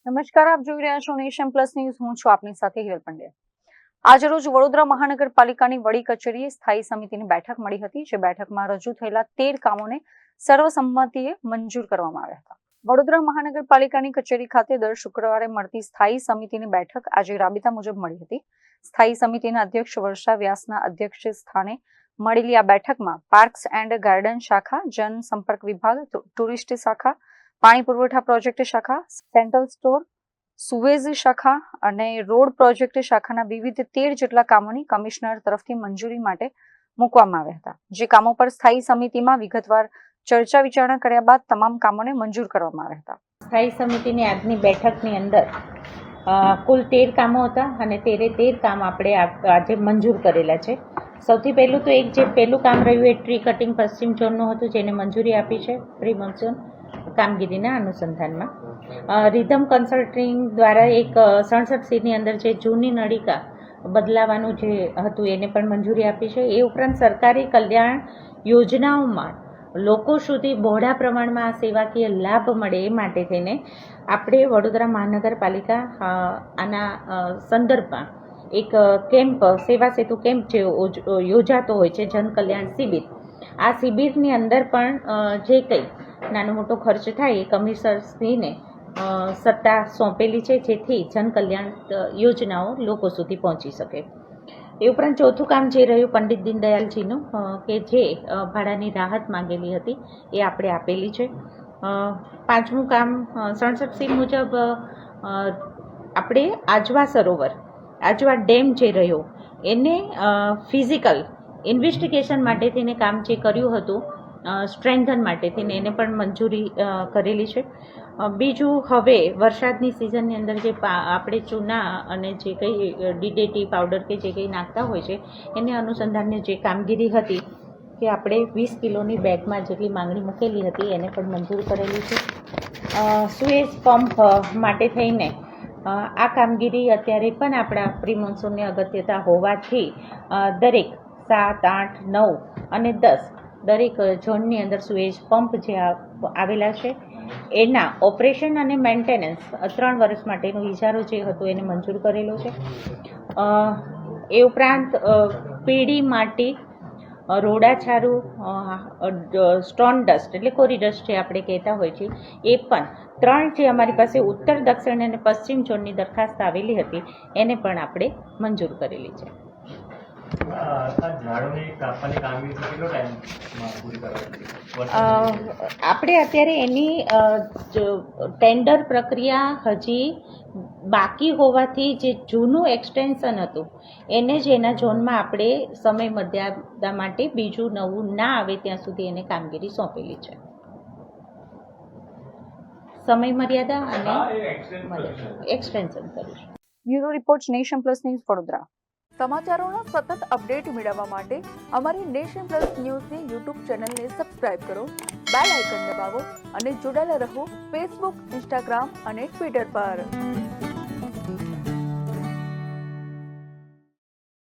નમસ્કાર, આપ જોઈ રહ્યા છો નેશન પ્લસ ન્યૂઝ. હું છું આપની સાથે હિરલ પંડ્યા. આજરોજ વડોદરા મહાનગરપાલિકાની વડી કચેરીએ સ્થાયી સમિતિની બેઠક મળી હતી, જે બેઠકમાં રજૂ થયેલા 13 કામોને સર્વસંમતિએ મંજૂર કરવામાં આવ્યા હતા. વડોદરા મહાનગરપાલિકાની કચેરી ખાતે દર શુક્રવારે મળતી સ્થાયી સમિતિની બેઠક આજે રાબેતા મુજબ મળી હતી. સ્થાયી સમિતિના અધ્યક્ષ વર્ષા વ્યાસના અધ્યક્ષ સ્થાને મળેલી આ બેઠકમાં પાર્ક્સ એન્ડ ગાર્ડન શાખા, જનસંપર્ક વિભાગ, ટુરિસ્ટ શાખા, પાણી પુરવઠા પ્રોજેક્ટ શાખા, સેન્ટ્રલ સ્ટોર, સુવેઝ શાખા અને રોડ પ્રોજેક્ટ શાખાના વિવિધ 13 જેટલા કામોની કમિશનર તરફથી મંજૂરી માટે મૂકવામાં આવ્યા હતા. જે કામો પર સ્થાયી સમિતિમાં વિગતવાર ચર્ચા વિચારણા કર્યા બાદ તમામ કામોને મંજૂર કરવામાં આવ્યા હતા. સ્થાયી સમિતિની આજની બેઠકની અંદર કુલ 13 કામો હતા અને 13 કામ આપણે આજે મંજૂર કરેલા છે. સૌથી પહેલું તો પહેલું કામ રહ્યું એ ટ્રી કટિંગ પશ્ચિમ ઝોનનું હતું, જેને મંજૂરી આપી છે પ્રી મોન્સૂન કામગીરીના અનુસંધાનમાં. રિધમ કન્સલ્ટિંગ દ્વારા એક 67 ની અંદર જે જૂની નળિકા બદલાવાનું જે હતું એને પણ મંજૂરી આપી છે. એ ઉપરાંત સરકારી કલ્યાણ યોજનાઓમાં લોકો સુધી બહોળા પ્રમાણમાં આ સેવાકીય લાભ મળે એ માટે થઈને આપણે વડોદરા મહાનગરપાલિકા આના સંદર્ભમાં એક કેમ્પ, સેવા સેતુ કેમ્પ જે યોજાતો હોય છે, જનકલ્યાણ શિબિર. આ શિબિરની અંદર પણ જે કંઈ નાનો મોટો ખર્ચ થાય એ કમિશનરશ્રીને સત્તા સોંપેલી છે, જેથી જનકલ્યાણ યોજનાઓ લોકો સુધી પહોંચી શકે. એ ઉપરાંત ચોથું કામ જે રહ્યું પંડિત દીનદયાલજીનું, કે જે ભાડાની રાહત માંગેલી હતી એ આપણે આપેલી છે. પાંચમું કામ 67C મુજબ આપણે આજવા સરોવર, આજવા ડેમ જે રહ્યો એને ફિઝિકલ ઇન્વેસ્ટિગેશન માટે થઈને કામ જે કર્યું હતું સ્ટ્રેન્થન માટે થઈને એને પણ મંજૂરી કરેલી છે. બીજું, હવે વરસાદની સિઝનની અંદર જે આપણે ચૂના અને જે કંઈ DDT પાવડર કે જે કંઈ નાખતા હોય છે એને અનુસંધાનની જે કામગીરી હતી કે આપણે 20 કિલોની બેગમાં જેટલી માંગણી મૂકેલી હતી એને પણ મંજૂર કરેલી છે. સુએઝ પંપ માટે થઈને આ કામગીરી અત્યારે પણ આપણા પ્રી મોન્સૂનની અગત્યતા હોવાથી દરેક 7, 8, 9 અને 10 દરેક ઝોનની અંદર સુએજ પંપ જે આવેલા છે એના ઓપરેશન અને મેન્ટેનન્સ 3 વર્ષ માટેનો ઇજારો જે હતો એને મંજૂર કરેલો છે. એ ઉપરાંત પીળી માટી, રોડાછારું, સ્ટોન ડસ્ટ એટલે કોરી ડસ્ટ જે આપણે કહેતા હોય છે એ પણ 3 જે અમારી પાસે ઉત્તર, દક્ષિણ અને પશ્ચિમ ઝોનની દરખાસ્ત આવેલી હતી એને પણ આપણે મંજૂર કરેલી છે. આપણે અત્યારે એની ટેન્ડર પ્રક્રિયા હજી બાકી હોવાથી જે જૂનું એક્સટેન્શન હતું એને જ એના ઝોનમાં આપણે સમય મર્યાદા માટે બીજું નવું ના આવે ત્યાં સુધી એને કામગીરી સોંપેલી છે. સમય મર્યાદા અને એક્સટેન્શન કરીશું. Bureau report, nation plus news, Vadodara. સમાચારોનો સતત અપડેટ મેળવવા માટે અમારી નેશન પ્લસ ન્યૂઝની યુટ્યુબ ચેનલને સબસ્ક્રાઇબ કરો, બેલ આઇકન દબાવો અને જોડાયેલા રહો ફેસબુક, ઇન્સ્ટાગ્રામ અને ટ્વિટર પર.